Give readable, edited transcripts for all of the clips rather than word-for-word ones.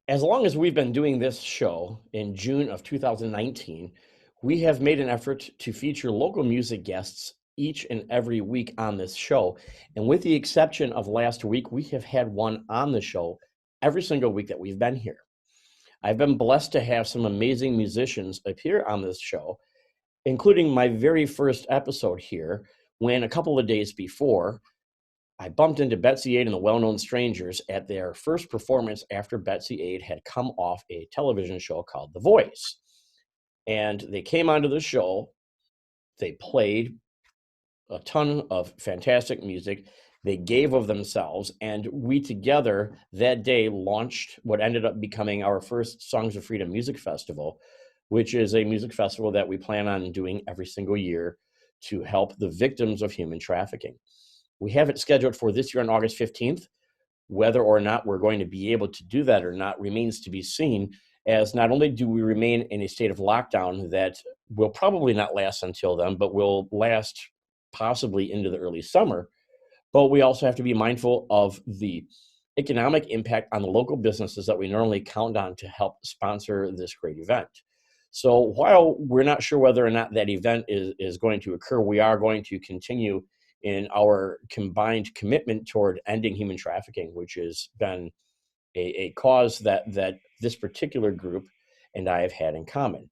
As long as we've been doing this show in June of 2019, we have made an effort to feature local music guests each and every week on this show. And with the exception of last week, we have had one on the show every single week that we've been here. I've been blessed to have some amazing musicians appear on this show, including my very first episode here, when a couple of days before, I bumped into Betsy Ade and the Well-Known Strangers at their first performance after Betsy Ade had come off a television show called The Voice. And they came onto the show, they played a ton of fantastic music, they gave of themselves, and we together that day launched what ended up becoming our first Songs of Freedom Music Festival, which is a music festival that we plan on doing every single year to help the victims of human trafficking. We have it scheduled for this year on August 15th. Whether or not we're going to be able to do that or not remains to be seen, as not only do we remain in a state of lockdown that will probably not last until then, but will last possibly into the early summer, but we also have to be mindful of the economic impact on the local businesses that we normally count on to help sponsor this great event. So while we're not sure whether or not that event is going to occur, we are going to continue in our combined commitment toward ending human trafficking, which has been a cause that this particular group and I have had in common.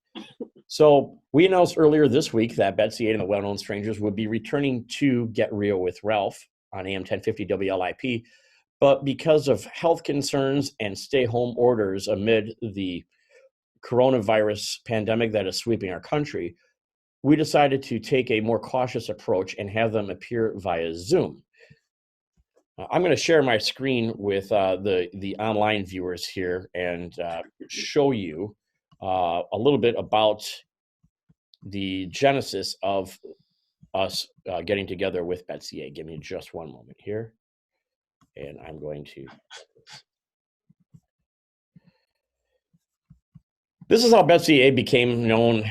So we announced earlier this week that Betsy Ade and the Well-Known Strangers would be returning to Get Real with Ralph on AM 1050 WLIP, but because of health concerns and stay-home orders amid the coronavirus pandemic that is sweeping our country, we decided to take a more cautious approach and have them appear via Zoom. I'm going to share my screen with the online viewers here and show you a little bit about the genesis of us getting together with Betsy Ade. Give me just one moment here, and I'm going to. This is how Betsy Ade became known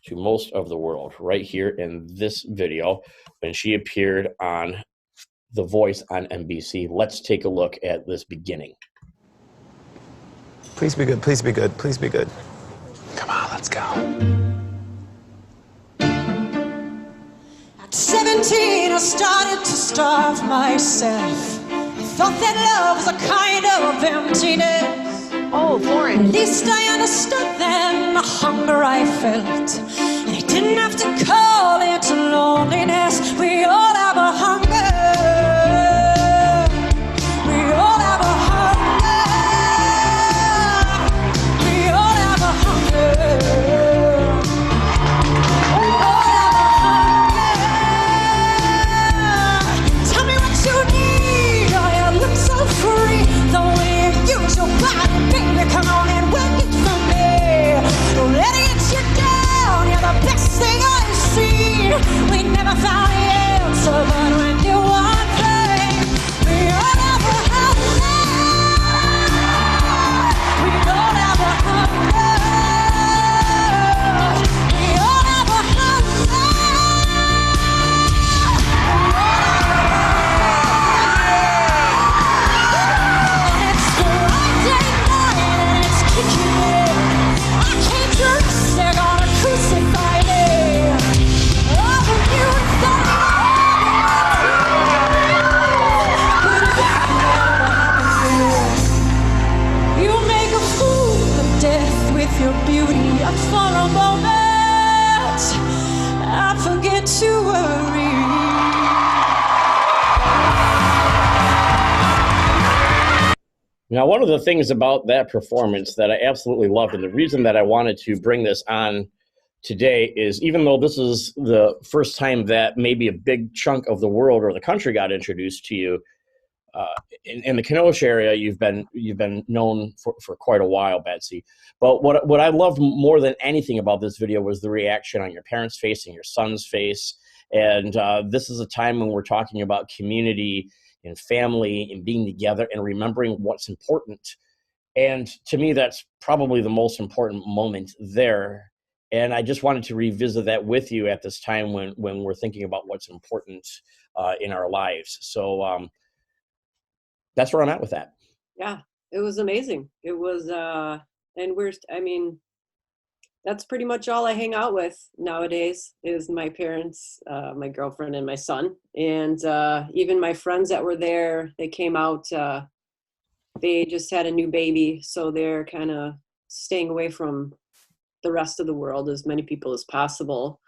to most of the world, right here in this video when she appeared on The Voice on NBC. Let's take a look at this beginning. Please be good, please be good, please be good. Come on, let's go. At 17, I started to starve myself. I thought that love was a kind of emptiness. Oh, boring. At least I understood then the hunger I felt. And I didn't have to call it loneliness. We all have a hunger. We all have a hunger. We all have a hunger. We all have a hunger. Tell me what you need. Oh, you look so free. The way you use your body, baby, come on and work it for me. Don't let it get you down. You're the best thing I've seen. We never found the answer, but when you want things, we all have a hunger. We all have a hunger. We all have a hunger. And it's Friday night and it's kicking in. I came to rest, they're gonna crucify me. Oh, but you thought but it never happened for you. You make a fool of death with your beauty, and for a moment I forget to worry. Now, one of the things about that performance that I absolutely loved, and the reason that I wanted to bring this on today is, even though this is the first time that maybe a big chunk of the world or the country got introduced to you, in the Kenosha area, you've been known for quite a while, Betsy. But what I loved more than anything about this video was the reaction on your parents' face and your son's face. And this is a time when we're talking about community and family and being together and remembering what's important. And to me, that's probably the most important moment there. And I just wanted to revisit that with you at this time when we're thinking about what's important in our lives. So that's where I'm at with that. Yeah. It was amazing. It was, and I mean, that's pretty much all I hang out with nowadays is my parents, my girlfriend, and my son. And even my friends that were there, they came out. They just had a new baby, so they're kind of staying away from the rest of the world as many people as possible.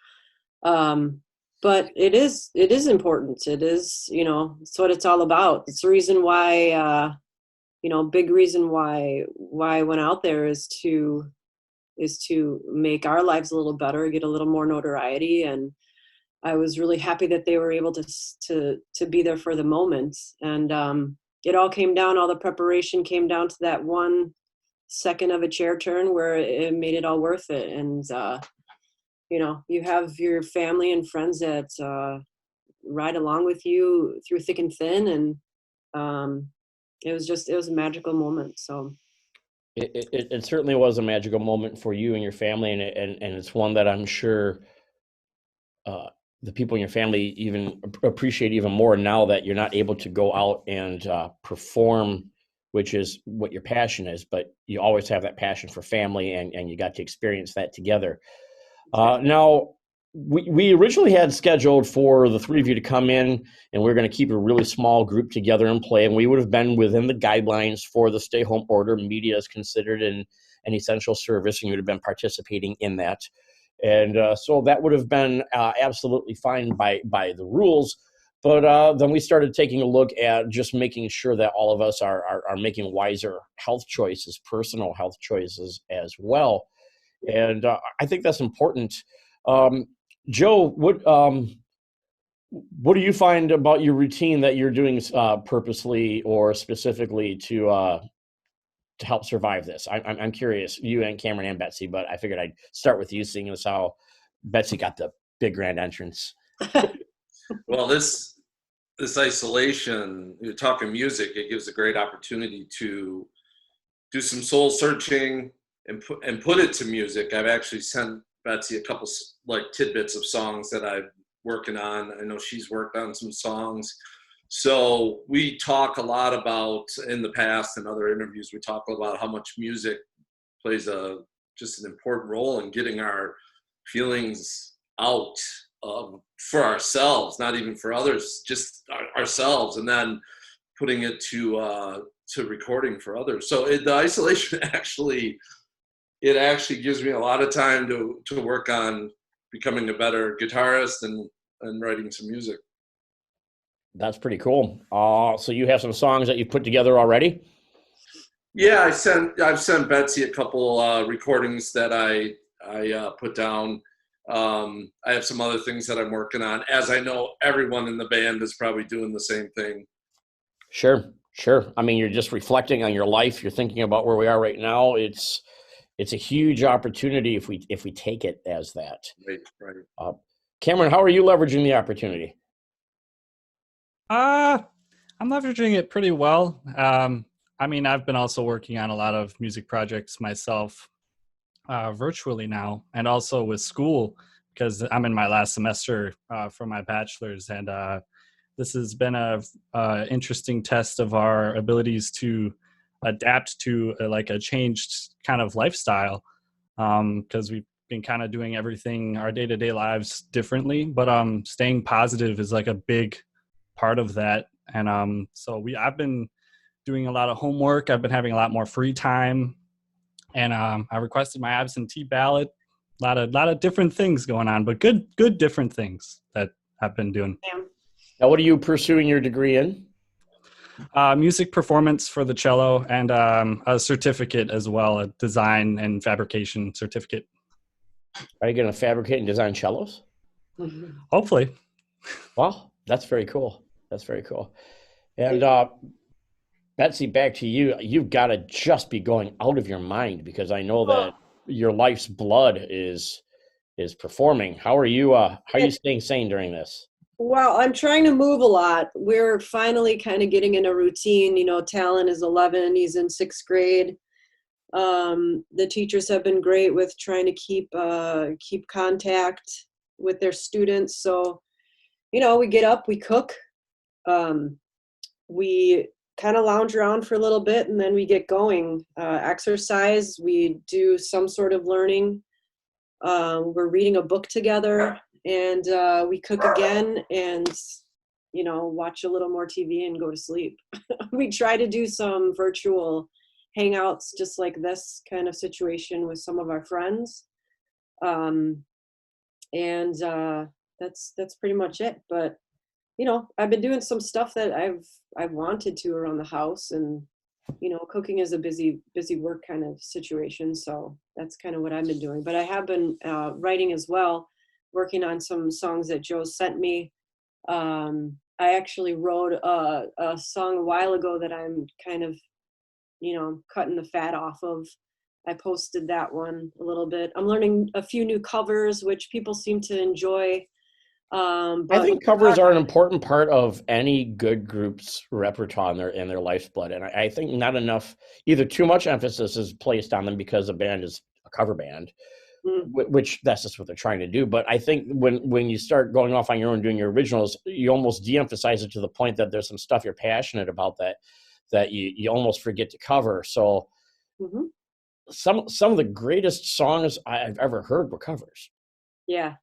Um, but it is important. It is, it's what it's all about. It's the reason why, big reason why I went out there is to make our lives a little better, get a little more notoriety. And I was really happy that they were able to be there for the moment. And it all came down, all the preparation came down to that 1 second of a chair turn where it made it all worth it. And you have your family and friends that ride along with you through thick and thin. And it was a magical moment. So It certainly was a magical moment for you and your family, and it's one that I'm sure the people in your family even appreciate even more now that you're not able to go out and perform, which is what your passion is, but you always have that passion for family, and you got to experience that together. Now, we originally had scheduled for the three of you to come in, and we are going to keep a really small group together and play, and we would have been within the guidelines for the stay-home order. Media is considered an essential service, and you would have been participating in that. And so that would have been absolutely fine by the rules. But then we started taking a look at just making sure that all of us are making wiser health choices, personal health choices as well. And I think that's important. Joe, what do you find about your routine that you're doing purposely or specifically to help survive this? I'm curious, you and Cameron and Betsy, but I figured I'd start with you, seeing as how Betsy got the big grand entrance. Well, this isolation, you're talking music, it gives a great opportunity to do some soul searching and put it to music. I've actually sent Betsy a couple like tidbits of songs that I'm working on. I know she's worked on some songs. So we talk a lot about, in the past and other interviews, we talk about how much music plays just an important role in getting our feelings out for ourselves, not even for others, just ourselves, and then putting it to recording for others. So the isolation actually gives me a lot of time to work on becoming a better guitarist and writing some music. That's pretty cool. So you have some songs that you put together already? Yeah, I've sent Betsy a couple recordings that I put down. I have some other things that I'm working on, as I know everyone in the band is probably doing the same thing. Sure. I mean, you're just reflecting on your life. You're thinking about where we are right now. It's a huge opportunity if we take it as that. Right. Cameron, how are you leveraging the opportunity? I'm leveraging it pretty well. I mean, I've been also working on a lot of music projects myself, virtually now, and also with school, because I'm in my last semester for my bachelor's, and this has been a interesting test of our abilities to adapt to a changed kind of lifestyle, because we've been kind of doing everything, our day-to-day lives, differently, but staying positive is like a big part of that. And so I've been doing a lot of homework. I've been having a lot more free time, and I requested my absentee ballot. A lot of different things going on, but good different things that I've been doing. Now, what are you pursuing your degree in? Music performance for the cello, and a certificate as well, a design and fabrication certificate. Are you going to fabricate and design cellos? Hopefully. Wow, that's very cool. And Betsy, back to you. You've got to just be going out of your mind, because I know that your life's blood is performing. How are you staying sane during this? Well, I'm trying to move a lot. We're finally kind of getting in a routine. Talon is 11. He's in 6th grade. The teachers have been great with trying to keep contact with their students. So, we get up, we cook. We kind of lounge around for a little bit, and then we get going. Exercise, we do some sort of learning. We're reading a book together, and we cook again, and watch a little more TV and go to sleep. We try to do some virtual hangouts, just like this kind of situation, with some of our friends. And that's pretty much it. But I've been doing some stuff that I've wanted to around the house, and cooking is a busy work kind of situation. So that's kind of what I've been doing. But I have been writing as well, working on some songs that Joe sent me. I actually wrote a song a while ago that I'm kind of, cutting the fat off of. I posted that one a little bit. I'm learning a few new covers, which people seem to enjoy. I But think covers are an important part of any good group's repertoire and their lifeblood. And I think not enough, either too much emphasis is placed on them because a band is a cover band, which that's just what they're trying to do. But I think when you start going off on your own, doing your originals, you almost de-emphasize it to the point that there's some stuff you're passionate about that you almost forget to cover. So some of the greatest songs I've ever heard were covers. Yeah.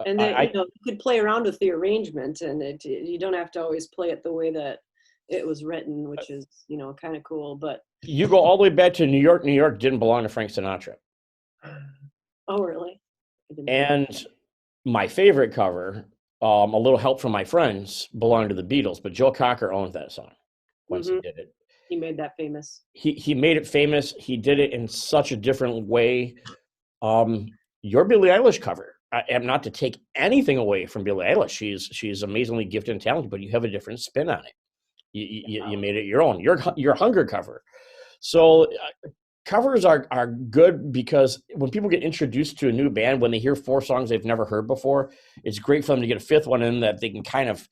And then, you could play around with the arrangement, and you don't have to always play it the way that it was written, which is, kind of cool. But you go all the way back to New York. New York didn't belong to Frank Sinatra. Oh, really? And my favorite cover, A Little Help from My Friends, belonged to the Beatles, but Joe Cocker owned that song once he did it. He made that famous. He made it famous. He did it in such a different way. Your Billie Eilish cover, I am not to take anything away from Billie Eilish. She's amazingly gifted and talented, but you have a different spin on it. You made it your own. Your Hunger cover. So covers are good because when people get introduced to a new band, when they hear 4 songs they've never heard before, it's great for them to get a 5th one in that they can kind of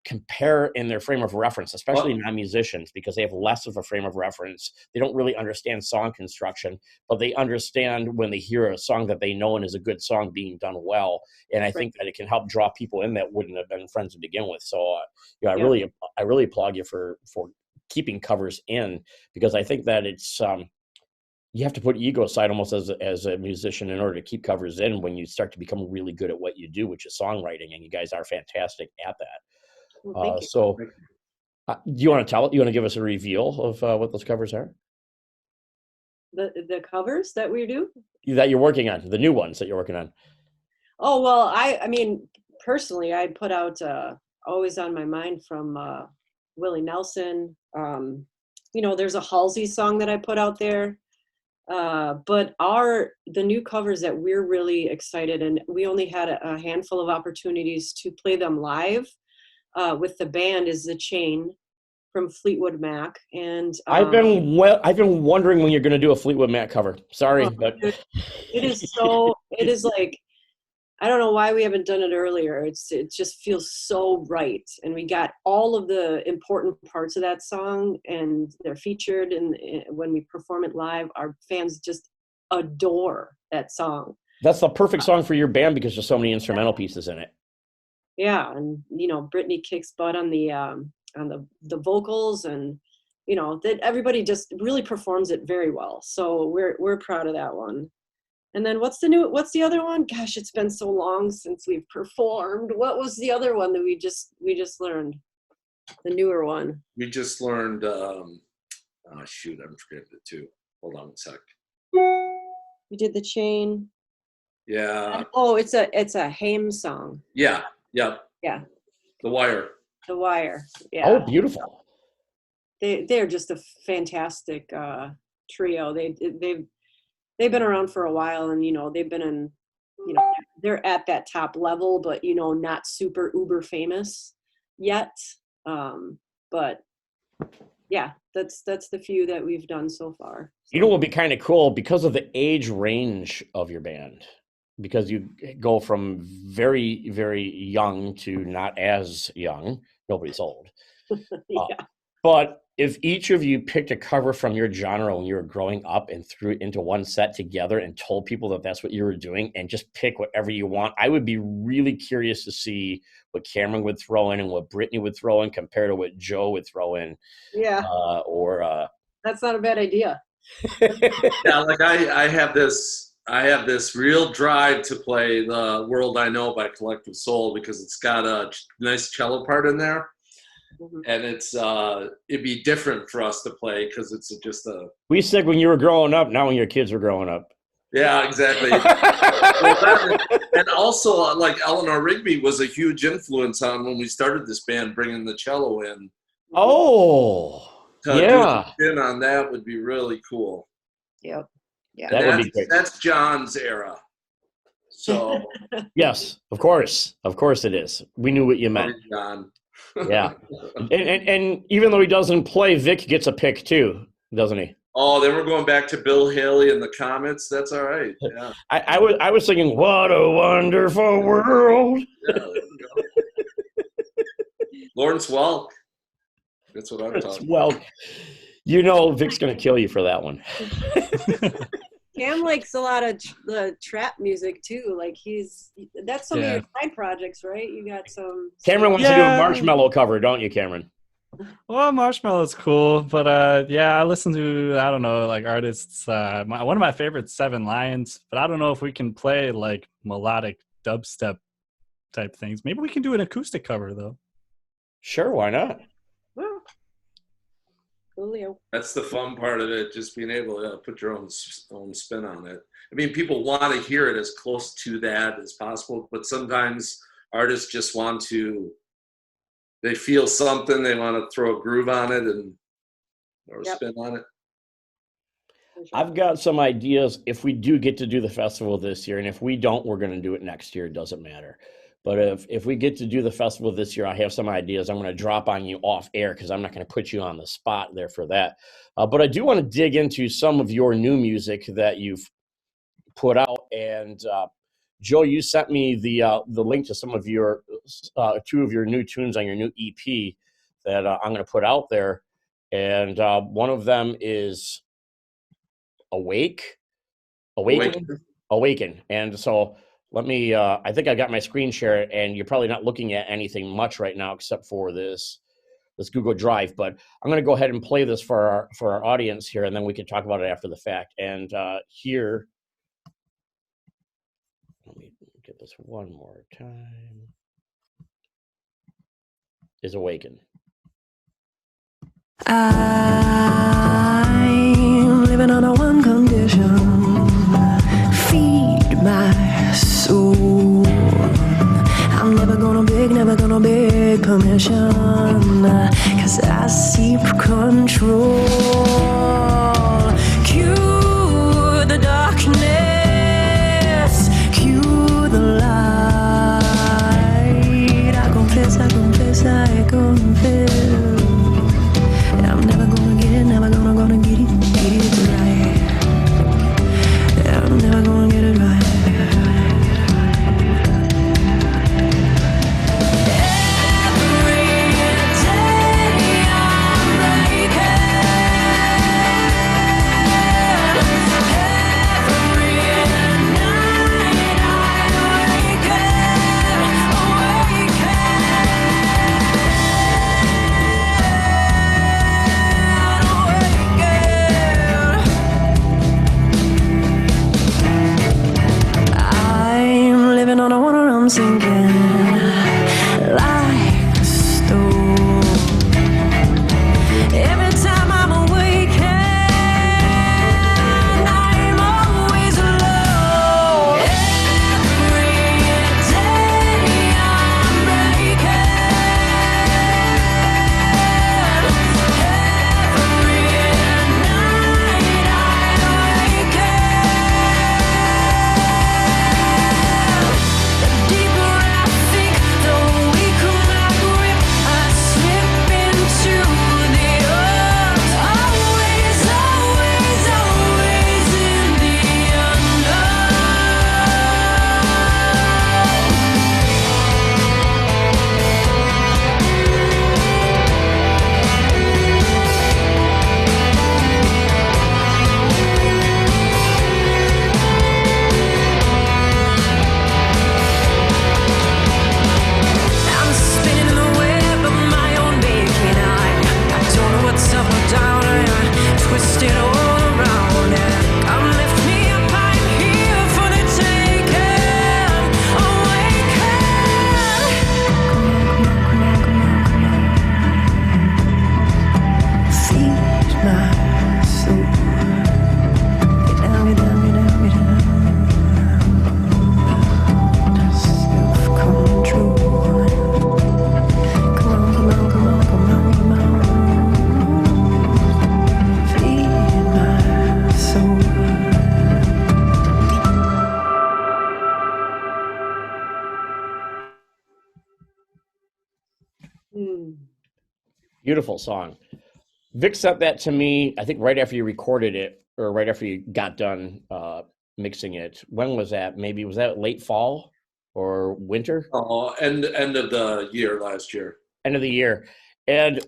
compare in their frame of reference, especially non-musicians, because they have less of a frame of reference. They don't really understand song construction, but they understand when they hear a song that they know and is a good song being done well. And I think that it can help draw people in that wouldn't have been friends to begin with. So I really applaud you for keeping covers in, because I think that it's you have to put ego aside almost as a musician in order to keep covers in when you start to become really good at what you do, which is songwriting, and you guys are fantastic at that. Well, thank you. So do you want to you want to give us a reveal of what those covers are? The covers that we do? That you're working on, the new ones that you're working on. Oh, well, I mean, personally, I put out Always on My Mind from Willie Nelson. There's a Halsey song that I put out there. But the new covers that we're really excited, and we only had a handful of opportunities to play them live with the band, is The Chain from Fleetwood Mac. And I've been wondering when you're going to do a Fleetwood Mac cover. Sorry, but it is like, I don't know why we haven't done it earlier. It just feels so right, and we got all of the important parts of that song, and they're featured. And when we perform it live, our fans just adore that song. That's the perfect song for your band because there's so many instrumental pieces in it. Yeah, and Brittany kicks butt on the vocals, and that everybody just really performs it very well. So we're proud of that one. And then what's the other one? Gosh, it's been so long since we've performed. What was the other one that we just learned? The newer one. We just learned, I'm forgetting it too. Hold on a sec. We did The Chain. Yeah. Oh, it's a Haim song. Yeah. Yeah. Yeah. The Wire. The Wire. Yeah. Oh, beautiful. They're just a fantastic trio. They've been around for a while, and they've been in, they're at that top level, but not super uber famous yet. But yeah, that's the few that we've done so far. So. What would be kind of cool, because of the age range of your band, because you go from very, very young to not as young. Nobody's old. Yeah. But if each of you picked a cover from your genre when you were growing up and threw it into one set together and told people that that's what you were doing and just pick whatever you want, I would be really curious to see what Cameron would throw in and what Brittany would throw in compared to what Joe would throw in. Yeah, that's not a bad idea. Yeah, like I have this real drive to play The World I Know by Collective Soul because it's got a nice cello part in there. And it'd be different for us to play because it's just a. We said when you were growing up, not when your kids were growing up. Yeah, exactly. And also, like Eleanor Rigby was a huge influence on when we started this band, bringing the cello in. Oh, yeah. Do spin on that would be really cool. Yep. Yeah. That would be great. That's John's era. So. Yes, of course it is. We knew what you meant. John. Yeah, and even though he doesn't play, Vic gets a pick too, doesn't he? Oh, then we're going back to Bill Haley and the Comets. That's all right. Yeah. I was thinking, what a wonderful world. Yeah, there you go. Lawrence Welk. That's what I'm talking about. Well, you know Vic's going to kill you for that one. Cam likes a lot of the trap music too. Like that's some of your side projects, right? You got some. Cameron wants to do a Marshmallow cover, don't you, Cameron? Well, Marshmallow's cool, but I listen to, I don't know, like artists. One of my favorites, Seven Lions, but I don't know if we can play like melodic dubstep type things. Maybe we can do an acoustic cover though. Sure, why not? Well, Coolio. That's the fun part of it, just being able to put your own spin on it. I mean, people want to hear it as close to that as possible, but sometimes artists just want to. They feel something, they want to throw a groove on it or a spin on it. I've got some ideas if we do get to do the festival this year, and if we don't, we're going to do it next year. It doesn't matter. But if we get to do the festival this year, I have some ideas I'm going to drop on you off air because I'm not going to put you on the spot there for that. But I do want to dig into some of your new music that you've put out. And Joe, you sent me the link to some of your two of your new tunes on your new EP that I'm going to put out there. And one of them is Awaken. And so let me, I think I got my screen share, and you're probably not looking at anything much right now except for this Google Drive, but I'm going to go ahead and play this for our audience here, and then we can talk about it after the fact. And here, let me get this one more time, is Awaken. I'm living on a one condition. Feed my soul. I'm never gonna beg permission. 'Cause I seek control. Cue the darkness. Cue the light. I confess. I'm never gonna get it Beautiful song. Vic sent that to me, I think right after you recorded it, or right after you got done mixing it. When was that? Maybe was that late fall or winter? Oh, end of the year last year. End of the year. And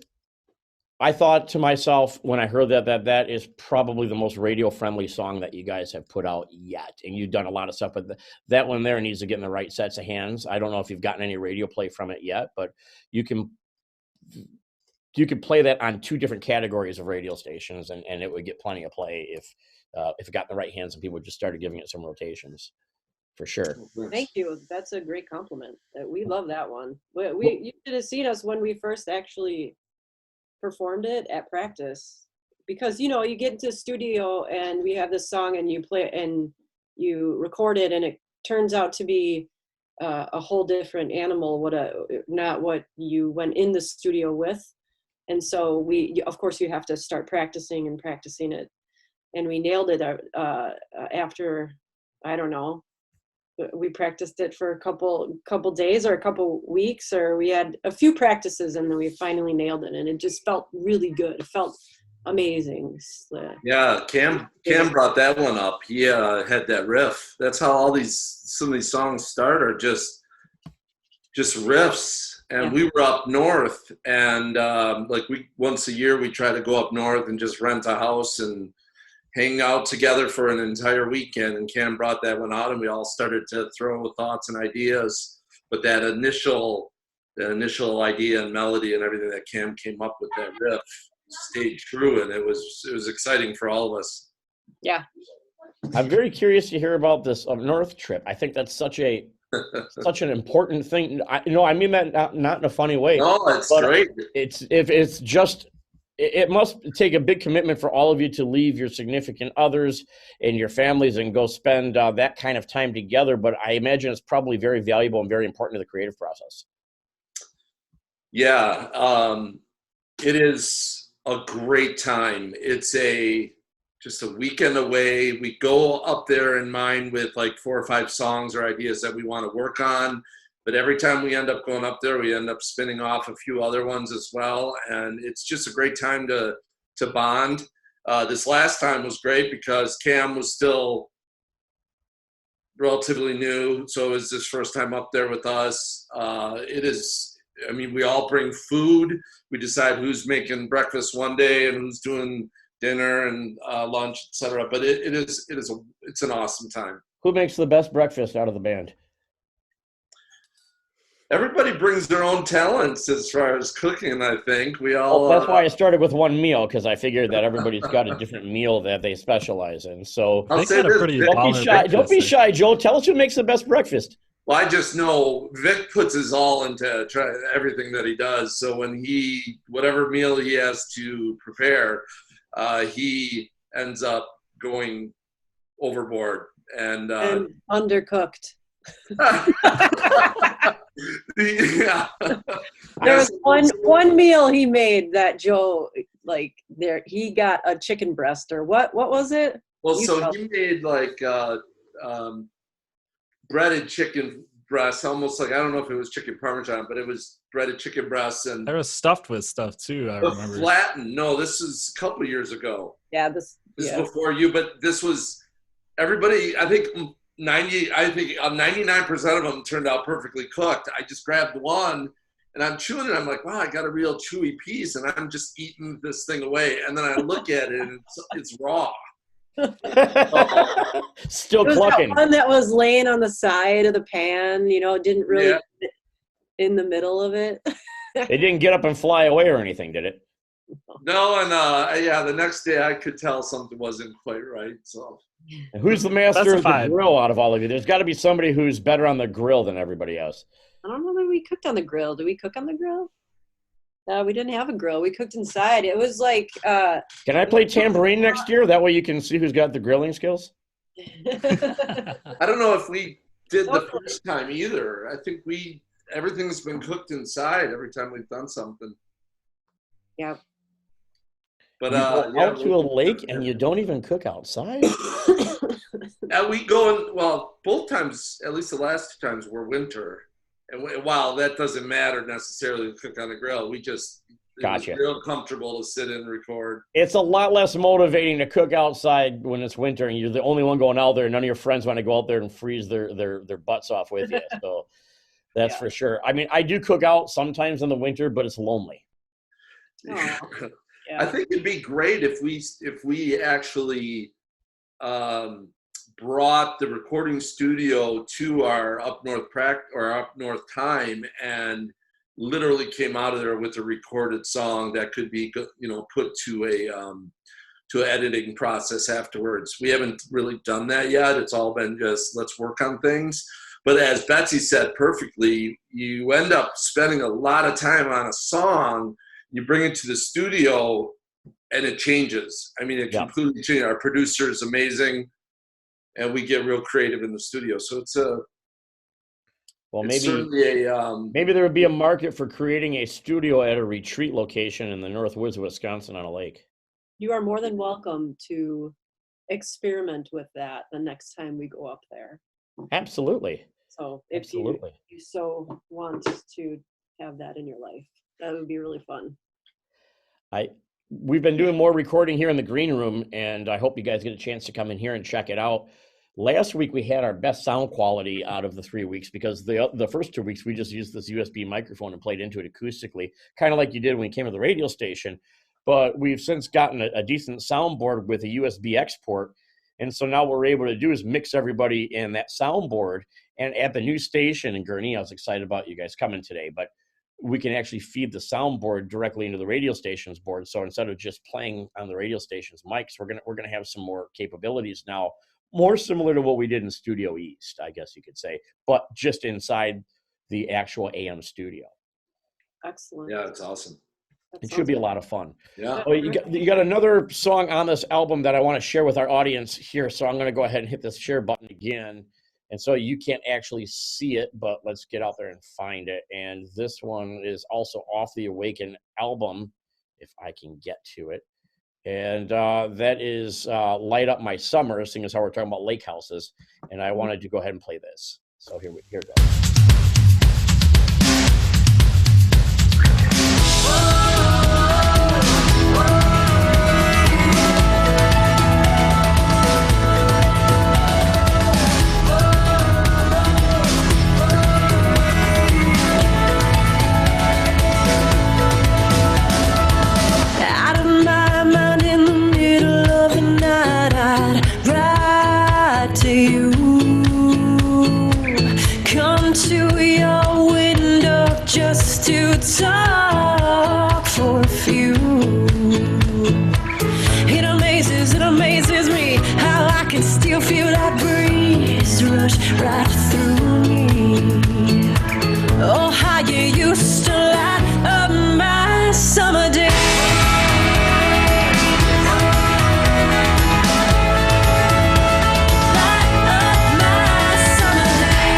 I thought to myself when I heard that is probably the most radio friendly song that you guys have put out yet. And you've done a lot of stuff, but that one there needs to get in the right sets of hands. I don't know if you've gotten any radio play from it yet, but you can play that on 2 different categories of radio stations, and it would get plenty of play if it got in the right hands and people just started giving it some rotations, for sure. Thank you. That's a great compliment. We love that one. You should have seen us when we first actually performed it at practice, because you get into the studio and we have this song and you play and you record it and it turns out to be a whole different animal, not what you went in the studio with. And so of course you have to start practicing it, and we nailed it after, I don't know, we practiced it for a couple days or a couple weeks, or we had a few practices, and then we finally nailed it, and it just felt really good. It felt amazing. Yeah, Cam brought that one up. He had that riff. That's how some of these songs start, are just riffs. And we were up north, and once a year we try to go up north and just rent a house and hang out together for an entire weekend. And Cam brought that one out, and we all started to throw thoughts and ideas. But that initial idea and melody and everything that Cam came up with, that riff, stayed true, and it was exciting for all of us. Yeah. I'm very curious to hear about this up north trip. I think that's such an important thing. I mean that not in a funny way. No, it's great. It must take a big commitment for all of you to leave your significant others and your families and go spend that kind of time together. But I imagine it's probably very valuable and very important to the creative process. Yeah, it is a great time. It's just a weekend away. We go up there in mind with like 4 or 5 songs or ideas that we want to work on. But every time we end up going up there, we end up spinning off a few other ones as well. And it's just a great time to bond. This last time was great because Cam was still relatively new. So it was his first time up there with us. We all bring food. We decide who's making breakfast one day and who's doing dinner and lunch, etc. But it's an awesome time. Who makes the best breakfast out of the band? Everybody brings their own talents as far as cooking, I think. We all. That's why I started with one meal, because I figured that everybody's got a different meal that they specialize in. So I'll say this, don't be shy, Joe. Tell us who makes the best breakfast. Well, I just know Vic puts his all into everything that he does. So when whatever meal he has to prepare, he ends up going overboard and undercooked. Yeah. There was one meal he made that Joe he got a chicken breast, or what was it? Well, he made breaded chicken breasts, almost like, I don't know if it was chicken parmesan, but it was breaded chicken breasts, and they were stuffed with stuff too. I remember. Flattened. No, this is a couple of years ago. Yeah, this is before you, but this was everybody. I think 99% of them turned out perfectly cooked. I just grabbed one and I'm chewing it. I'm like, wow, I got a real chewy piece, and I'm just eating this thing away. And then I look at it and it's raw. Still clucking. That one that was laying on the side of the pan, didn't really fit in the middle of it. It didn't get up and fly away or anything, did it? No, and the next day I could tell something wasn't quite right. So, and who's the master of the grill out of all of you? There's got to be somebody who's better on the grill than everybody else. I don't know that we cooked on the grill. Did we cook on the grill? We didn't have a grill. We cooked inside. It was like. Can I play tambourine next year? That way you can see who's got the grilling skills. I don't know if we did the first time either. I think everything's been cooked inside every time we've done something. Yeah. But you go out to a lake and you don't even cook outside? We go in, both times, at least the last 2 times, were winter. And while that doesn't matter necessarily to cook on the grill, we just It was Gotcha. real comfortable to sit and record. It's a lot less motivating to cook outside when it's winter and you're the only one going out there. None of your friends want to go out there and freeze their butts off with you. So that's Yeah. for sure. I mean, I do cook out sometimes in the winter, but it's lonely. Oh, I yeah. think it'd be great if we actually brought the recording studio to our up north time and literally came out of there with a recorded song that could be put to an editing process afterwards. We haven't really done that yet. It's all been just let's work on things. But as Betsy said perfectly, you end up spending a lot of time on a song, you bring it to the studio and it changes. I mean, it Yeah. completely changes. Our producer is amazing and we get real creative in the studio. So it's certainly a maybe there would be a market for creating a studio at a retreat location in the north woods of Wisconsin on a lake. You are more than welcome to experiment with that the next time we go up there. Absolutely. So if Absolutely. you so want to have that in your life, that would be really fun. We've been doing more recording here in the green room, and I hope you guys get a chance to come in here and check it out. Last week we had our best sound quality out of the 3 weeks because the first 2 weeks we just used this USB microphone and played into it acoustically, kind of like you did when you came to the radio station. But we've since gotten a decent soundboard with a USB export. And so now what we're able to do is mix everybody in that soundboard. And at the new station in Gurnee, I was excited about you guys coming today, but we can actually feed the soundboard directly into the radio station's board. So instead of just playing on the radio station's mics, we're gonna have some more capabilities now, more similar to what we did in Studio East, I guess you could say, but just inside the actual AM studio. Excellent. yeah, it's awesome. That It sounds should be a good. lot of fun. Yeah. Well, you got another song on this album that I want to share with our audience here. So I'm going to go ahead and hit this share button again. And so you can't actually see it, but let's get out there and find it. And this one is also off the Awaken album, if I can get to it. And that is Light Up My Summer, seeing as how we're talking about lake houses. And I wanted to go ahead and play this. So here it goes. Out of my mind in the middle of the night, I'd write to you. Come to your window just to talk for a few. It amazes me how I can still feel that breeze rush right through me. Oh, how you used to light up my summer day. Light up my summer day.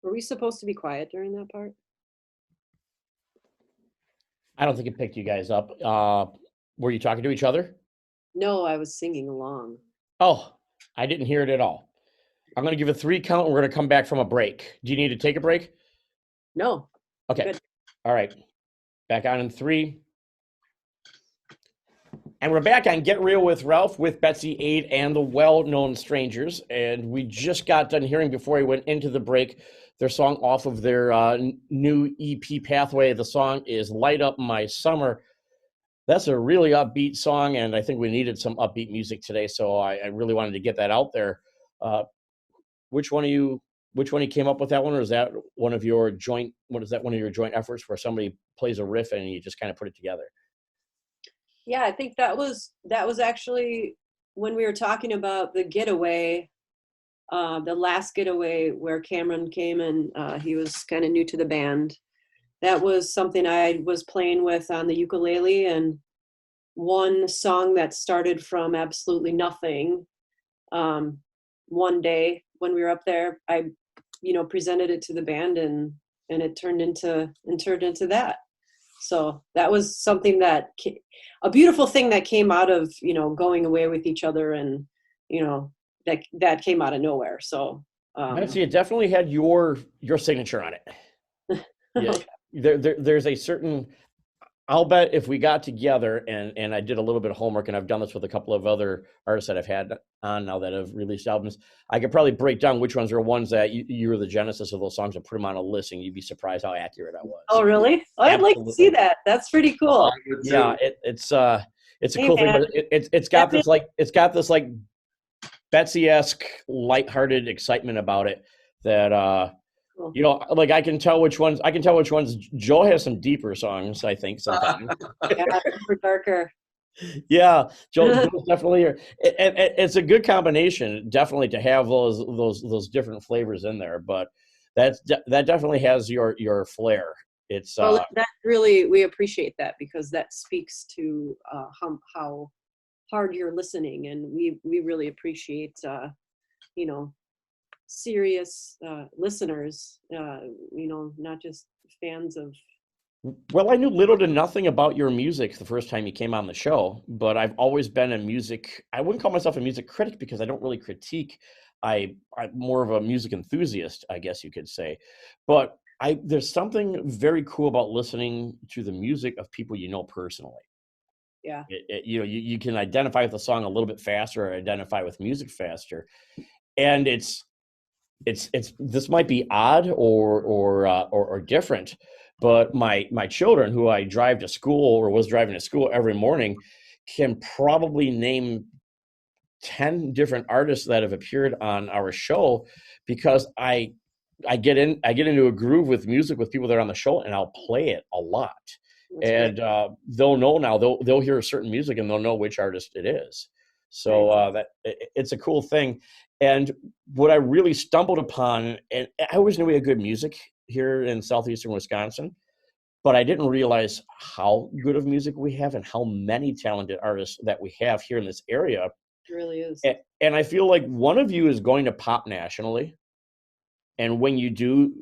Were we supposed to be quiet during that part? I don't think it picked you guys up. Were you talking to each other? No, I was singing along. Oh, I didn't hear it at all. I'm going to give a 3 count and we're going to come back from a break. Do you need to take a break? No. Okay. Good. All right. Back on in 3. And we're back on Get Real with Ralph with Betsy, Aid, and the Well-Known Strangers. And we just got done hearing before we went into the break their song off of their new EP Pathway. The song is Light Up My Summer. That's a really upbeat song, and I think we needed some upbeat music today, so I really wanted to get that out there. Which one of you came up with that one, or is that one of your joint? What is that one of your joint efforts where somebody plays a riff and you just kind of put it together? Yeah, I think that was actually when we were talking about the getaway, the last getaway where Cameron came and he was kind of new to the band. That was something I was playing with on the ukulele, and one song that started from absolutely nothing. One day when we were up there, I, presented it to the band, and it turned into that. So that was something a beautiful thing that came out of, going away with each other, and, that came out of nowhere. So, Betsy, it definitely had your signature on it. Yeah, there's a certain. I'll bet if we got together and I did a little bit of homework, and I've done this with a couple of other artists that I've had on now that have released albums, I could probably break down which ones are ones that you were the genesis of those songs and put them on a list, and you'd be surprised how accurate I was. oh, really? Oh, I'd like to see that. That's pretty cool. Yeah, it's a Hey, cool thing, man. but it's got this like Betsy-esque lighthearted excitement about it that Cool. like I can tell which ones Joe has some deeper songs, I think, sometimes. Yeah, super darker. Yeah, Joe's definitely here. It's a good combination, definitely, to have those different flavors in there. But that definitely has your flair. It's Well, that really, we appreciate that, because that speaks to how hard you're listening, and we really appreciate serious listeners, not just fans of. well, I knew little to nothing about your music the first time you came on the show, but I've always been I wouldn't call myself a music critic because I don't really critique. I'm more of a music enthusiast, I guess you could say. But there's something very cool about listening to the music of people you know personally. Yeah. You can identify with the song a little bit faster, or identify with music faster. And it's this might be odd or different, but my children, who I drive to school or was driving to school every morning, can probably name 10 different artists that have appeared on our show, because I get into a groove with music with people that are on the show, and I'll play it a lot. That's And great. they'll know now, they'll hear a certain music and they'll know which artist it is. So it's a cool thing. And what I really stumbled upon, and I always knew we had good music here in southeastern Wisconsin, but I didn't realize how good of music we have and how many talented artists that we have here in this area. It really is. And I feel like one of you is going to pop nationally. And when you do,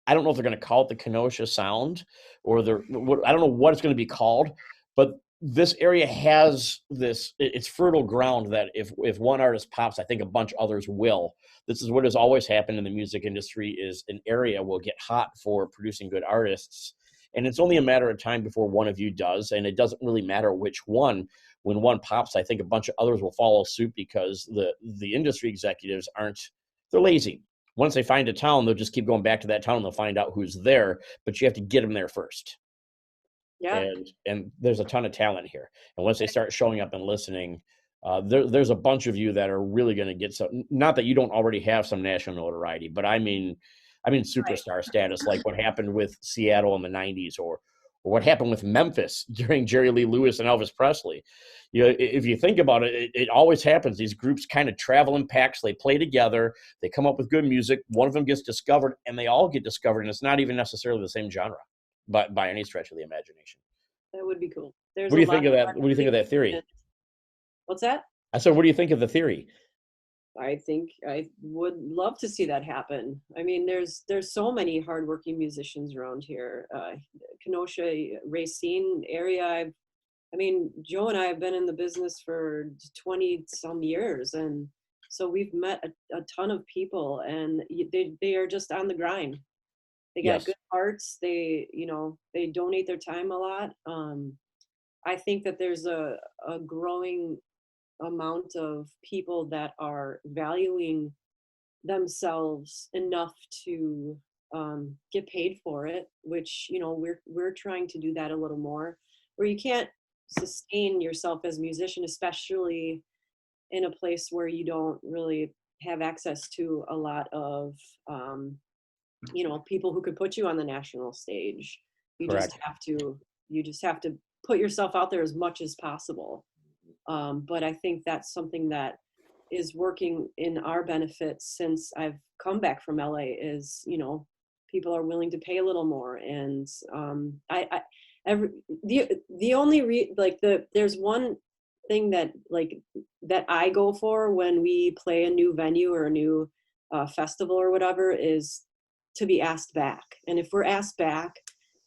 I don't know if they're going to call it the Kenosha Sound, or I don't know what it's going to be called, but this area has it's fertile ground that if one artist pops, I think a bunch of others will. This is what has always happened in the music industry, is an area will get hot for producing good artists. And it's only a matter of time before one of you does. And it doesn't really matter which one. When one pops, I think a bunch of others will follow suit, because the industry executives they're lazy. Once they find a town, they'll just keep going back to that town and they'll find out who's there, but you have to get them there first. Yeah. And there's a ton of talent here. And once they start showing up and listening, there's a bunch of you that are really going to get some, not that you don't already have some national notoriety, but I mean superstar status, like what happened with Seattle in the 90s, or what happened with Memphis during Jerry Lee Lewis and Elvis Presley. If you think about it, it always happens. These groups kind of travel in packs. They play together. They come up with good music. One of them gets discovered, and they all get discovered. And it's not even necessarily the same genre, but by any stretch of the imagination. That would be cool. What do you think of that? What do you think of that theory? What's that? I said, what do you think of the theory? I think I would love to see that happen. I mean, there's so many hardworking musicians around here. Kenosha, Racine area. I mean, Joe and I have been in the business for 20 some years, and so we've met a ton of people, and they are just on the grind. They got Yes, good hearts. They donate their time a lot. I think that there's a growing amount of people that are valuing themselves enough to get paid for it, which we're trying to do that a little more. Where you can't sustain yourself as a musician, especially in a place where you don't really have access to a lot of people who could put you on the national stage. You just correct. have to you just have to put yourself out there as much as possible. But I think that's something that is working in our benefit since I've come back from LA is, people are willing to pay a little more. And I every the only there's one thing that I go for when we play a new venue or a new festival or whatever is to be asked back. And if we're asked back,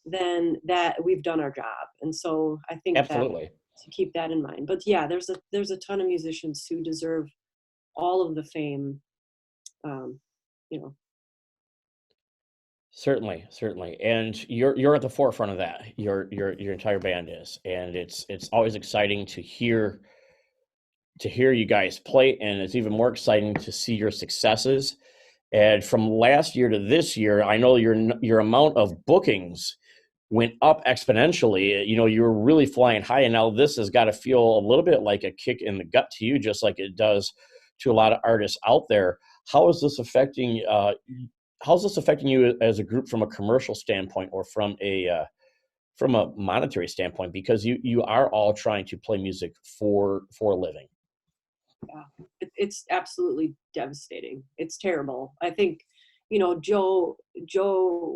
then that we've done our job. And so I think that Absolutely. to keep that in mind. But yeah, there's a ton of musicians who deserve all of the fame. Um, you know, Certainly, certainly, and you're at the forefront of that. Your entire band is, and it's always exciting to hear you guys play, and it's even more exciting to see your successes. And from last year to this year, I know your amount of bookings went up exponentially. You were really flying high, and now this has got to feel a little bit like a kick in the gut to you, just like it does to a lot of artists out there. How is this affecting? How's this affecting you as a group from a commercial standpoint or from a monetary standpoint? Because you are all trying to play music for a living. yeah, it's absolutely devastating. It's terrible. I think, Joe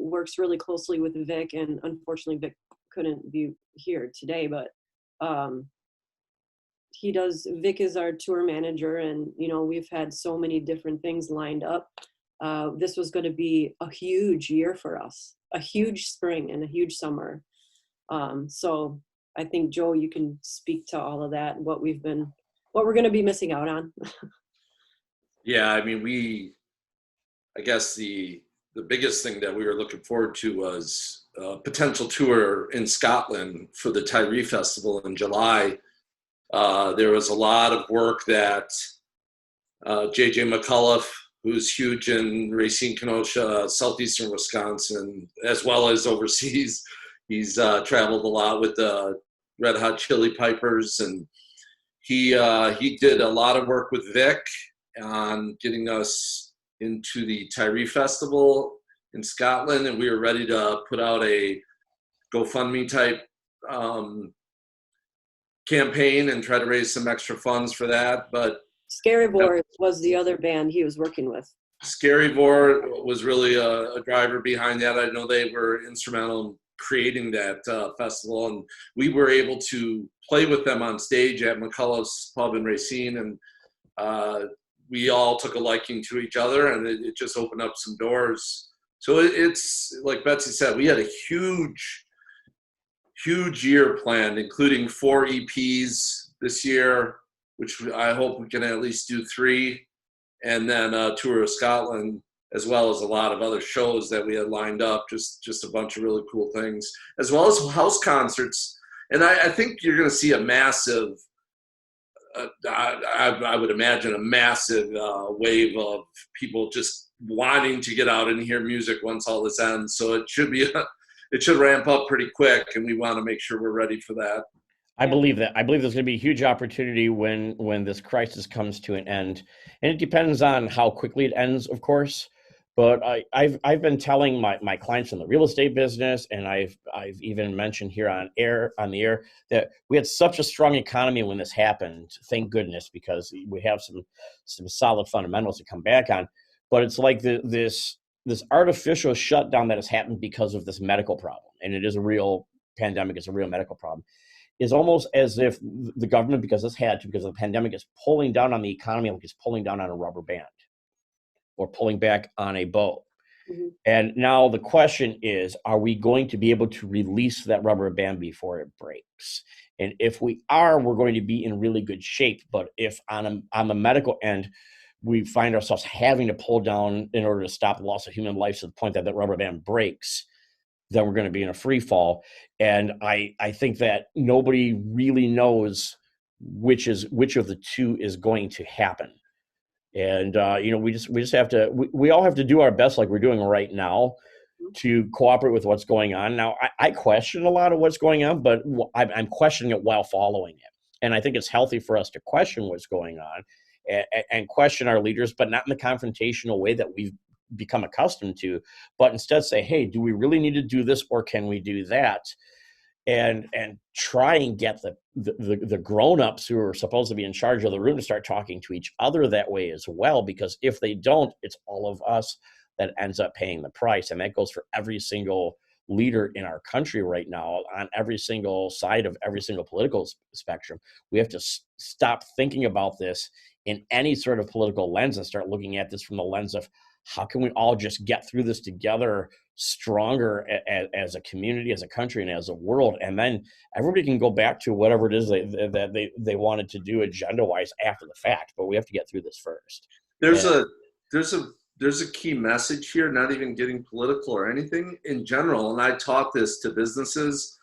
works really closely with Vic, and unfortunately Vic couldn't be here today, but um, Vic is our tour manager, and we've had so many different things lined up. This was going to be a huge year for us, a huge spring and a huge summer. So I think, Joe, you can speak to all of that, what we're going to be missing out on. Yeah, I mean, I guess the biggest thing that we were looking forward to was a potential tour in Scotland for the Tyree Festival in July. There was a lot of work that JJ McCullough, who's huge in Racine, Kenosha, southeastern Wisconsin, as well as overseas. He's traveled a lot with the Red Hot Chili Pipers, and he did a lot of work with Vic on getting us into the Tyree Festival in Scotland, and we were ready to put out a GoFundMe type campaign and try to raise some extra funds for that. But Scary Board was the other band he was working with. Scary Board was really a driver behind that. I know they were instrumental in creating that festival, and we were able to play with them on stage at McCullough's Pub in Racine, and we all took a liking to each other, and it just opened up some doors. So it's like Betsy said, we had a huge year planned, including 4 EPs this year, which I hope we can at least do 3, and then a tour of Scotland, as well as a lot of other shows that we had lined up, just a bunch of really cool things, as well as house concerts. And I think you're going to see a massive, I would imagine a massive wave of people just wanting to get out and hear music once all this ends. So it should ramp up pretty quick, and we want to make sure we're ready for that. I believe that. I believe there's going to be a huge opportunity when this crisis comes to an end, and it depends on how quickly it ends, of course. But I've been telling my clients in the real estate business, and I've even mentioned here on the air that we had such a strong economy when this happened. Thank goodness, because we have some solid fundamentals to come back on. But it's like this artificial shutdown that has happened because of this medical problem, and it is a real pandemic. It's a real medical problem. is almost as if the government, because it's had to, because of the pandemic, is pulling down on the economy like it's pulling down on a rubber band or pulling back on a bow. Mhm. And now the question is, are we going to be able to release that rubber band before it breaks? And if we are, we're going to be in really good shape. But if on the medical end, we find ourselves having to pull down in order to stop the loss of human life to the point that that rubber band breaks, then we're going to be in a free fall. And I think that nobody really knows which of the two is going to happen. And we just have to, we all have to do our best, like we're doing right now, to cooperate with what's going on. Now, I question a lot of what's going on, but I'm questioning it while following it. And I think it's healthy for us to question what's going on and question our leaders, but not in the confrontational way that we've become accustomed to, but instead say, hey, do we really need to do this, or can we do that? And try and get the grown-ups who are supposed to be in charge of the room to start talking to each other that way as well, because if they don't, it's all of us that ends up paying the price. And that goes for every single leader in our country right now, on every single side of every single political spectrum. We have to stop thinking about this in any sort of political lens and start looking at this from the lens of, how can we all just get through this together stronger as a community, as a country, and as a world? And then everybody can go back to whatever it is that they wanted to do agenda-wise after the fact. But we have to get through this first. There's a key message here, not even getting political or anything in general. And I taught this to businesses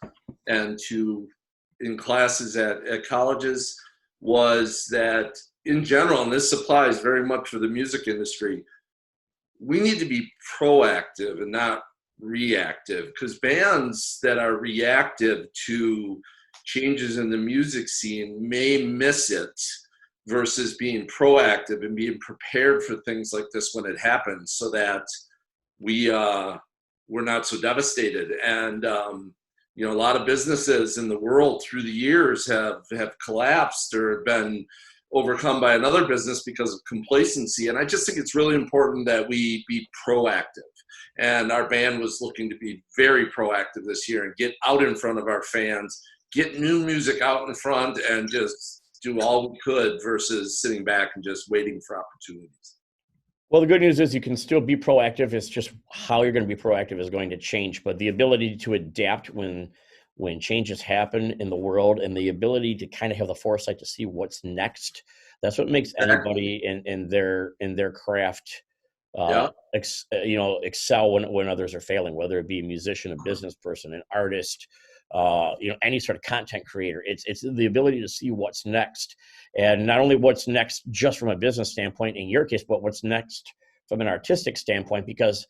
and in classes at colleges, was that in general, and this applies very much for the music industry, we need to be proactive and not reactive, because bands that are reactive to changes in the music scene may miss it, versus being proactive and being prepared for things like this when it happens, so that we're not so devastated. And a lot of businesses in the world through the years have collapsed or been overcome by another business because of complacency. And I just think it's really important that we be proactive. And our band was looking to be very proactive this year and get out in front of our fans, get new music out in front, and just do all we could, versus sitting back and just waiting for opportunities. Well, the good news is you can still be proactive. It's just how you're going to be proactive is going to change. But the ability to adapt when changes happen in the world, and the ability to kind of have the foresight to see what's next, that's what makes anybody in their craft excel when others are failing, whether it be a musician, a business person, an artist, any sort of content creator. It's the ability to see what's next, and not only what's next just from a business standpoint in your case, but what's next from an artistic standpoint. Because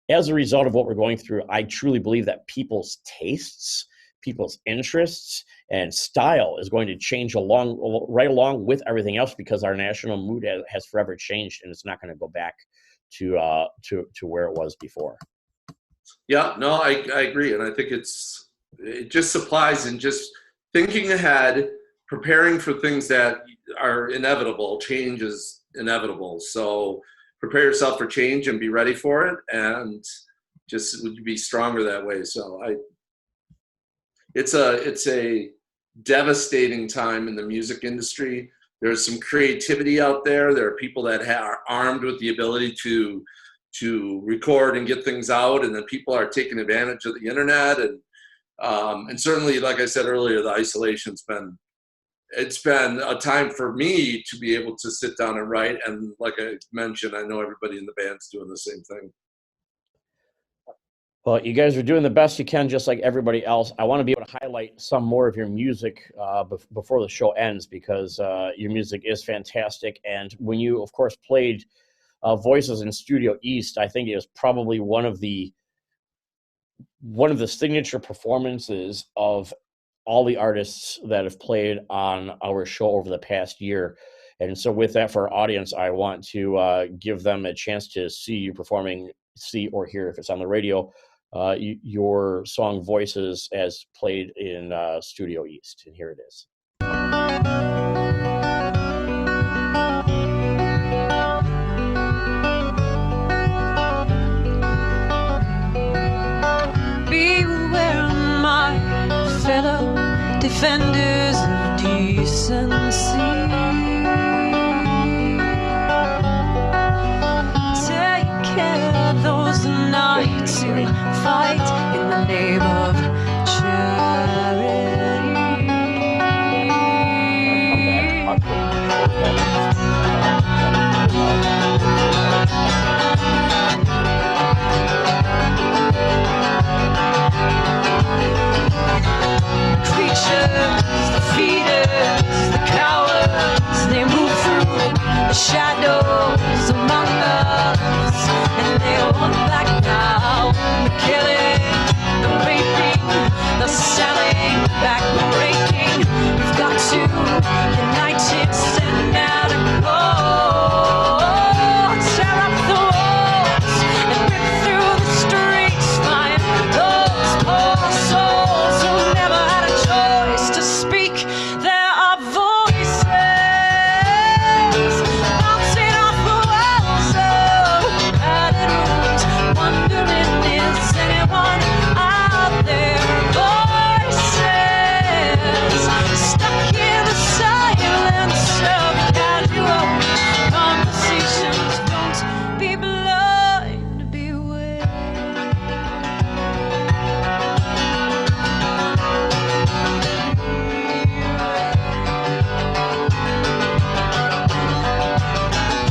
as a result of what we're going through, I truly believe that people's tastes, people's interests, and style is going to change right along with everything else, because our national mood has forever changed, and it's not going to go back to where it was before. Yeah, no, I agree. And I think it just applies in just thinking ahead, preparing for things that are inevitable. Change is inevitable. So prepare yourself for change and be ready for it, and just would be stronger that way. So it's a devastating time in the music industry. There's some creativity out there. There are people that are armed with the ability to record and get things out, and then people are taking advantage of the internet. And certainly, like I said earlier, the isolation's been a time for me to be able to sit down and write. And like I mentioned, I know everybody in the band's doing the same thing. Well, you guys are doing the best you can, just like everybody else. I want to be able to highlight some more of your music before the show ends, because your music is fantastic. And when you, of course, played Voices in Studio East, I think it was probably one of the signature performances of all the artists that have played on our show over the past year. And so with that, for our audience, I want to give them a chance to see you performing, see or hear if it's on the radio, your song Voices as played in Studio East. And here it is. Beware my fellow defenders of decency. Take care of those knights who fight in the name of creatures, the feeders, the cowards, they move through the shadows among us, and they won't back down. The killing, the raping, the selling, the back-breaking. We've got to unite it, send out a call, tear up the walls and rip through the streets, find those poor souls who never had a choice to speak. There are voices bouncing off the walls of padded rooms, wondering, is anyone out there? Voices stuck in the silence of casual conversations. Don't be blind, beware.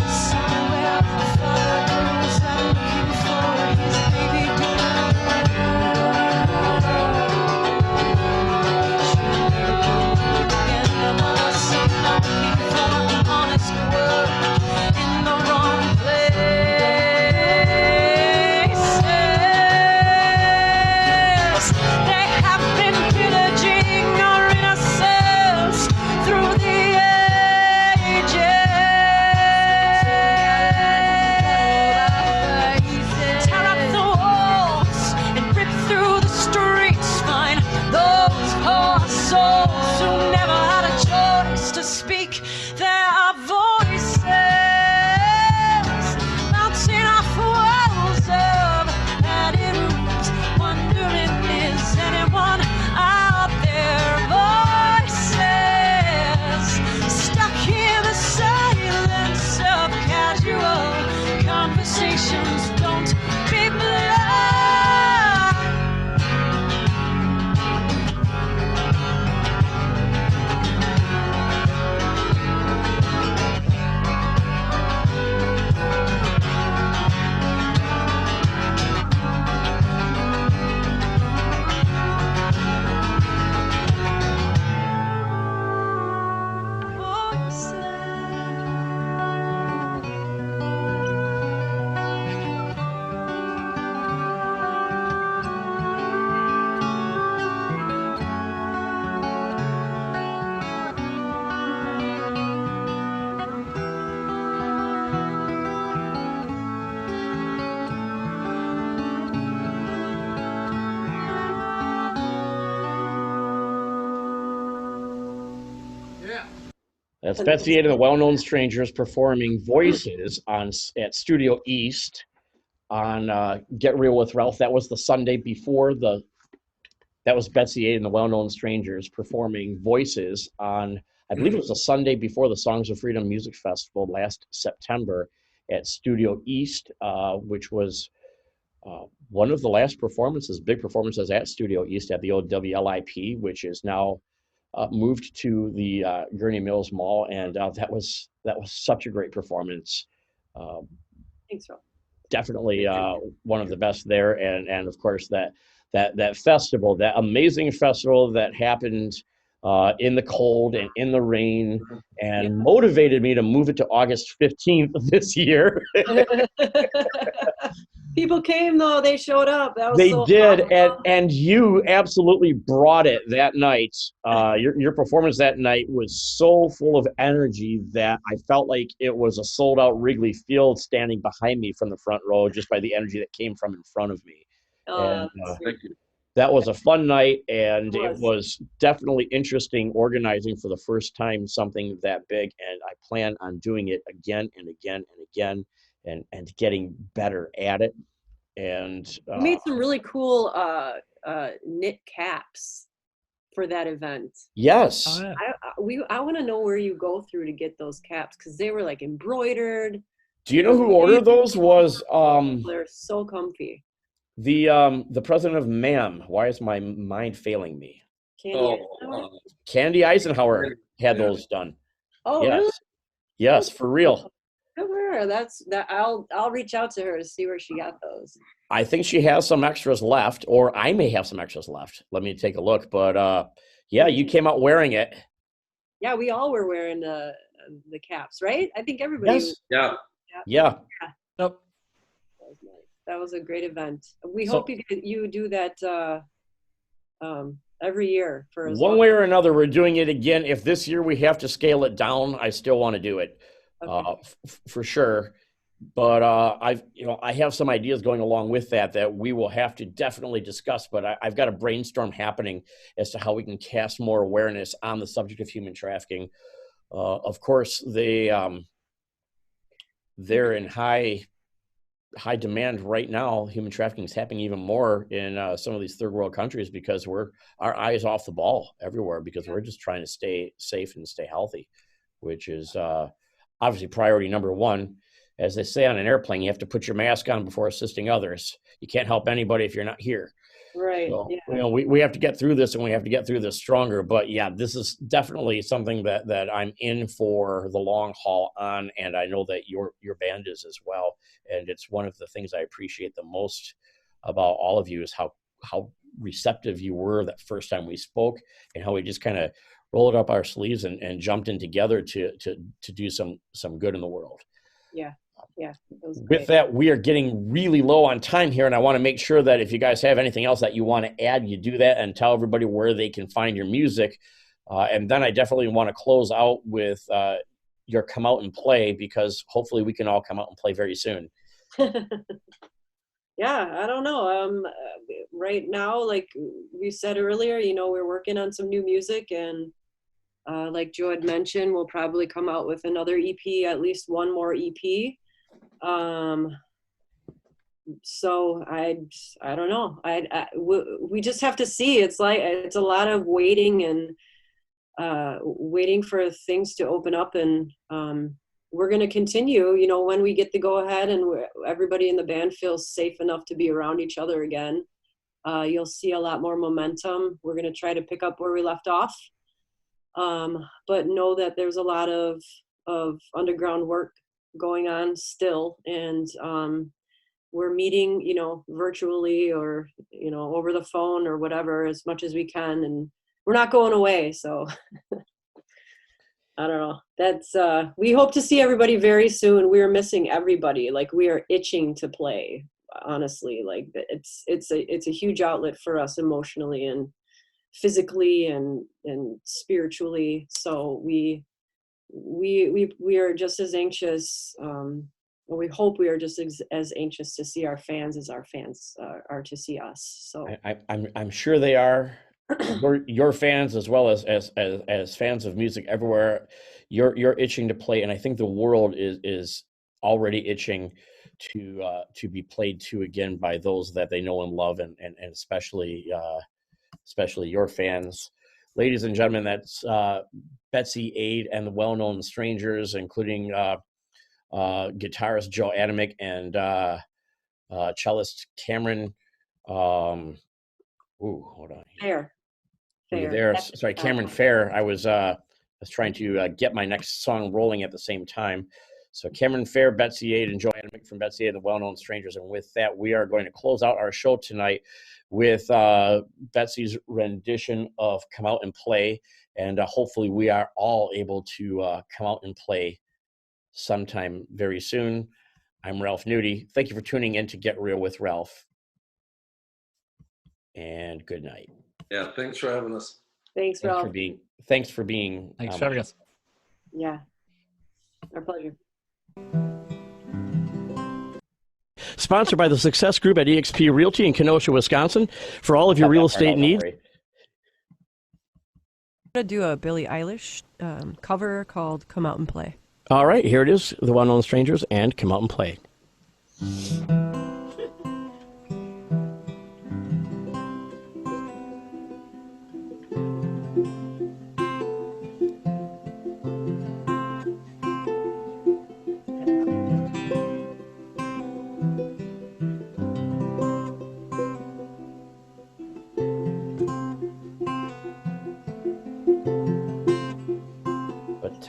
Somewhere far goes out looking for his baby girl. And the mother said, looking for honest work in the wrong places. They have been pillaging our innocence through the ages. Tear up the walls and rip through the streets, find those poor souls who never had a choice to speak. There are voices bouncing off walls of padded rooms, wondering, is anyone out there? Voices stuck in the silence of casual conversations. Don't be blind. That's Betsy and the Well-Known Strangers performing Voices at Studio East on Get Real with Ralph. That was the Sunday before that was Betsy and the Well-Known Strangers performing Voices on, I believe it was the Sunday before the Songs of Freedom Music Festival last September at Studio East, which was one of the last big performances at Studio East at the old WLIP, which is now moved to the Gurney Mills Mall, and that was such a great performance. Thanks, Rob. Definitely one of the best there, and of course that festival, that amazing festival that happened in the cold and in the rain, and motivated me to move it to August 15th of this year. People came though; they showed up. That was They so did, awesome. and you absolutely brought it that night. Your performance that night was so full of energy that I felt like it was a sold out Wrigley Field standing behind me from the front row, just by the energy that came from in front of me. And That's sweet. Thank you. that was a fun night, and It it was. was definitely interesting organizing for the first time something that big. And I plan on doing it again and again and again, and getting better at it. And We made some really cool knit caps. for that event. Yes. Oh, yeah. I want to know where you go through to get those caps, because they were like embroidered. Do you know who ordered those? Was They're so comfy. the president of MAM? Why is my mind failing me? Candy. Candy Eisenhower had Yeah. those done. Oh, Yes. really? Yes, for real. Good for her. That's that. I'll reach out to her to see where she got those. I think she has some extras left, or I may have some extras left. Let me take a look. But yeah, you came out wearing it. Yeah, we all were wearing the caps, right? I think everybody. Yes. Was, Yeah. Yeah. Yep. that was nice. That was a great event. We So- hope you do that every year for as One long. way or another, we're doing it again. If this year we have to scale it down, I still want to do it Okay. for sure. But I have some ideas going along with that we will have to definitely discuss. But I've got a brainstorm happening as to how we can cast more awareness on the subject of human trafficking. Of course, they're in high demand right now. Human trafficking is happening even more in some of these third world countries because our eyes off the ball everywhere because we're just trying to stay safe and stay healthy, which is obviously priority number one. As they say on an airplane, you have to put your mask on before assisting others. You can't help anybody if you're not here. Right. So, Yeah. we have to get through this, and we have to get through this stronger. But yeah, this is definitely something that I'm in for the long haul on, and I know that your band is as well. And it's one of the things I appreciate the most about all of you is how receptive you were that first time we spoke, and how we just kind of rolled up our sleeves and jumped in together to do some good in the world. Yeah. Yeah. It was With great. that, we are getting really low on time here, and I want to make sure that if you guys have anything else that you want to add, you do that and tell everybody where they can find your music. And then I definitely want to close out with your come out and play, because hopefully we can all come out and play very soon. Yeah, I don't know. Right now, like we said earlier, we're working on some new music, and like Joe had mentioned, we'll probably come out with another EP, at least one more EP. So I don't know. We just have to see. It's a lot of waiting and waiting for things to open up, and we're going to continue, when we get the go ahead and everybody in the band feels safe enough to be around each other again. You'll see a lot more momentum. We're going to try to pick up where we left off. But know that there's a lot of underground work going on still, and we're meeting, virtually or, over the phone or whatever as much as we can, and we're not going away. So I don't know. That's we hope to see everybody very soon. We're missing everybody. Like, we are itching to play, honestly. Like, it's a huge outlet for us emotionally and physically and spiritually. So we are just as anxious, or we hope we are just as anxious to see our fans as our fans are to see us. So I'm sure they are. Your fans, as well as fans of music everywhere, you're itching to play, and I think the world is already itching to be played to again by those that they know and love, and especially your fans. Ladies and gentlemen, that's Betsy Aid and the Well-Known Strangers, including guitarist Joe Adamick and cellist Cameron. Hold on. fair. Were you there? Sorry, Cameron Fair. I was trying to get my next song rolling at the same time. So Cameron Fair, Betsy Aid, and Joe Adamick from Betsy Aid, the Well-Known Strangers. And with that, we are going to close out our show tonight with Betsy's rendition of Come Out and Play. And hopefully we are all able to come out and play sometime very soon. I'm Ralph Nudie. Thank you for tuning in to Get Real with Ralph. And good night. Yeah, thanks for having us. Thanks, Ralph. Thanks for being. Thanks for having us. Yeah, our pleasure. Sponsored by the Success Group at eXp Realty in Kenosha, Wisconsin. For all of your real estate needs. I'm going to do a Billie Eilish cover called Come Out and Play. All right, here it is, The Well-Known Strangers and Come Out and Play.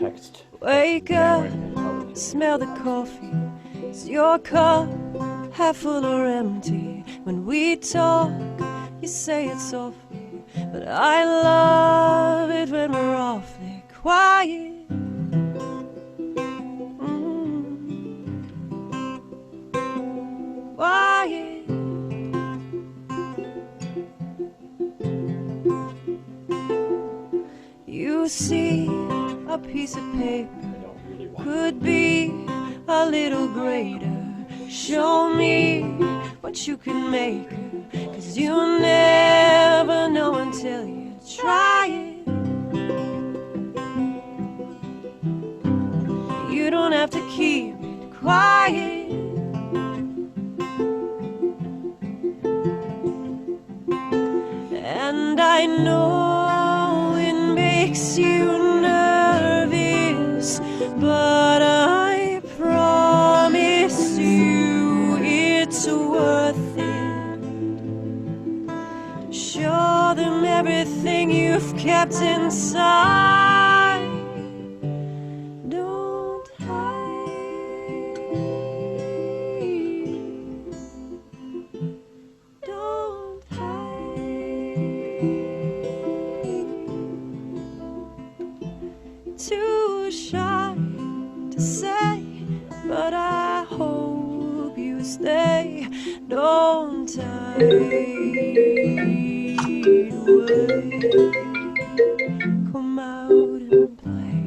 text. Wake up, January and tell them to smell the coffee. Is your cup half full or empty? When we talk, you say it softly, but I love it when we're awfully quiet. Quiet. You see a piece of paper could be a little greater. Show me what you can make her, 'cause you'll never know until you try it. You don't have to keep it quiet. And I know it makes you nervous, but I promise you it's worth it. Show them everything you've kept inside. Don't hide. Don't too shy to say, but I hope you stay. Don't hide away. Come out and play.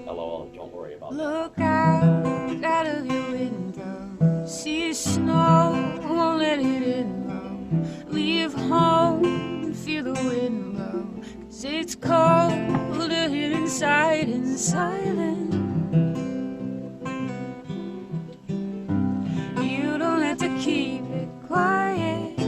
LOL, don't worry about that. Look out of your window, see snow, won't let it in though. Leave home, feel the wind blow, 'cause it's colder here inside and silent. You don't have to keep it quiet.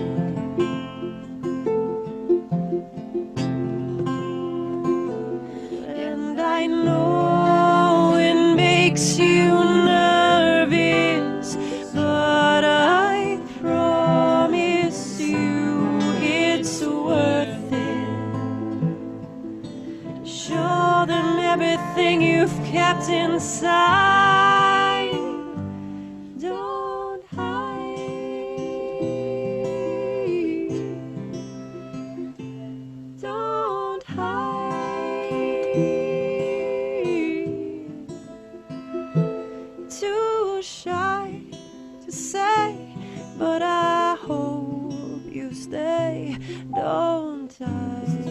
And I know it makes you nervous, but I promise you it's worth it. Show them everything you've kept inside. Don't hide. Don't hide. Too shy to say, but I hope you stay. Don't hide.